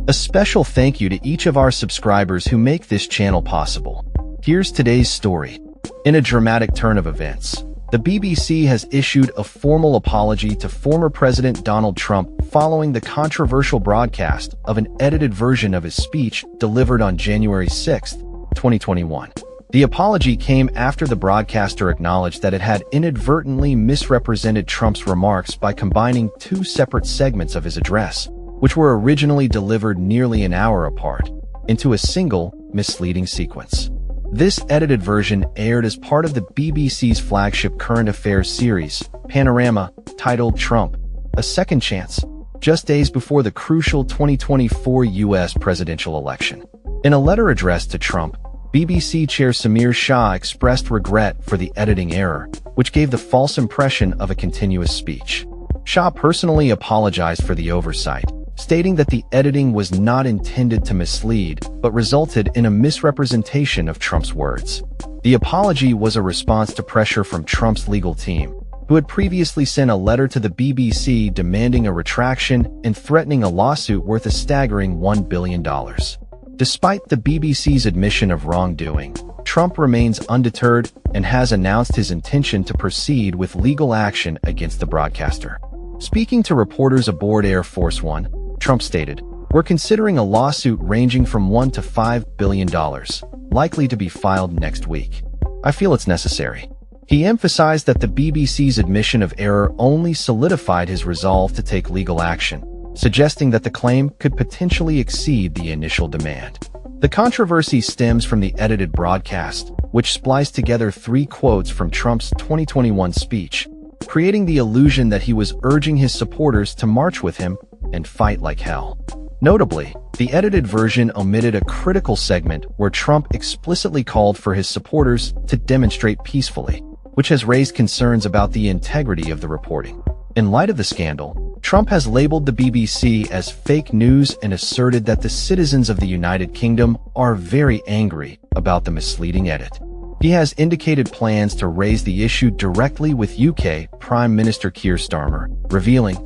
A special thank you to each of our subscribers who make this channel possible. Here's today's story. In a dramatic turn of events, the BBC has issued a formal apology to former President Donald Trump following the controversial broadcast of an edited version of his speech delivered on January 6, 2021. The apology came after the broadcaster acknowledged that it had inadvertently misrepresented Trump's remarks by combining two separate segments of his address, which were originally delivered nearly an hour apart, into a single, misleading sequence. This edited version aired as part of the BBC's flagship current affairs series, Panorama, titled Trump, A Second Chance, just days before the crucial 2024 U.S. presidential election. In a letter addressed to Trump, BBC Chair Samir Shah expressed regret for the editing error, which gave the false impression of a continuous speech. Shah personally apologized for the oversight, stating that the editing was not intended to mislead, but resulted in a misrepresentation of Trump's words. The apology was a response to pressure from Trump's legal team, who had previously sent a letter to the BBC demanding a retraction and threatening a lawsuit worth a staggering $1 billion. Despite the BBC's admission of wrongdoing, Trump remains undeterred and has announced his intention to proceed with legal action against the broadcaster. Speaking to reporters aboard Air Force One, Trump stated, "We're considering a lawsuit ranging from $1 to $5 billion, likely to be filed next week. I feel it's necessary." He emphasized that the BBC's admission of error only solidified his resolve to take legal action, suggesting that the claim could potentially exceed the initial demand. The controversy stems from the edited broadcast, which spliced together three quotes from Trump's 2021 speech, creating the illusion that he was urging his supporters to march with him and fight like hell. Notably, the edited version omitted a critical segment where Trump explicitly called for his supporters to demonstrate peacefully, which has raised concerns about the integrity of the reporting. In light of the scandal, Trump has labeled the BBC as fake news and asserted that the citizens of the United Kingdom are very angry about the misleading edit. He has indicated plans to raise the issue directly with UK Prime Minister Keir Starmer, revealing,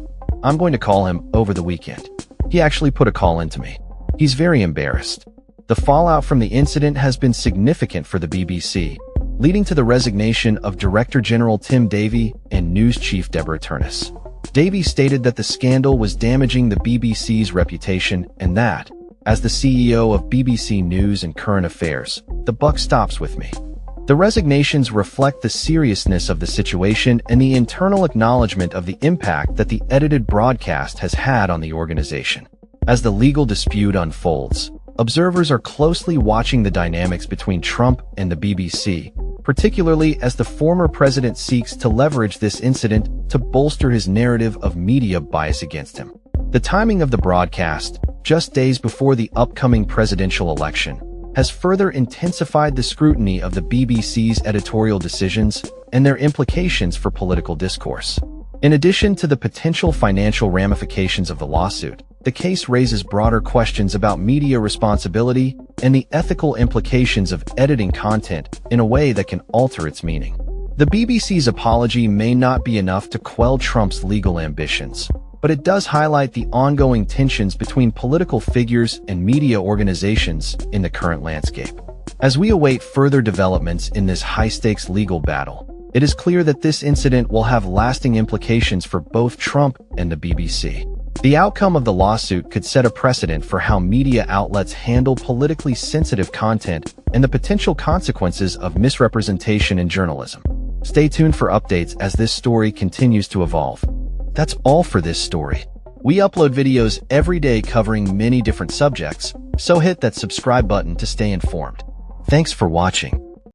"I'm going to call him over the weekend. He actually put a call into me. He's very embarrassed." The fallout from the incident has been significant for the BBC, leading to the resignation of Director General Tim Davie and News Chief Deborah Turnus. Davie stated that the scandal was damaging the BBC's reputation and that, as the CEO of BBC News and Current Affairs, "The buck stops with me." The resignations reflect the seriousness of the situation and the internal acknowledgement of the impact that the edited broadcast has had on the organization. As the legal dispute unfolds, observers are closely watching the dynamics between Trump and the BBC, particularly as the former president seeks to leverage this incident to bolster his narrative of media bias against him. The timing of the broadcast, just days before the upcoming presidential election, has further intensified the scrutiny of the BBC's editorial decisions and their implications for political discourse. In addition to the potential financial ramifications of the lawsuit, the case raises broader questions about media responsibility and the ethical implications of editing content in a way that can alter its meaning. The BBC's apology may not be enough to quell Trump's legal ambitions, but it does highlight the ongoing tensions between political figures and media organizations in the current landscape. As we await further developments in this high-stakes legal battle, it is clear that this incident will have lasting implications for both Trump and the BBC. The outcome of the lawsuit could set a precedent for how media outlets handle politically sensitive content and the potential consequences of misrepresentation in journalism. Stay tuned for updates as this story continues to evolve. That's all for this story. We upload videos every day covering many different subjects, so hit that subscribe button to stay informed. Thanks for watching.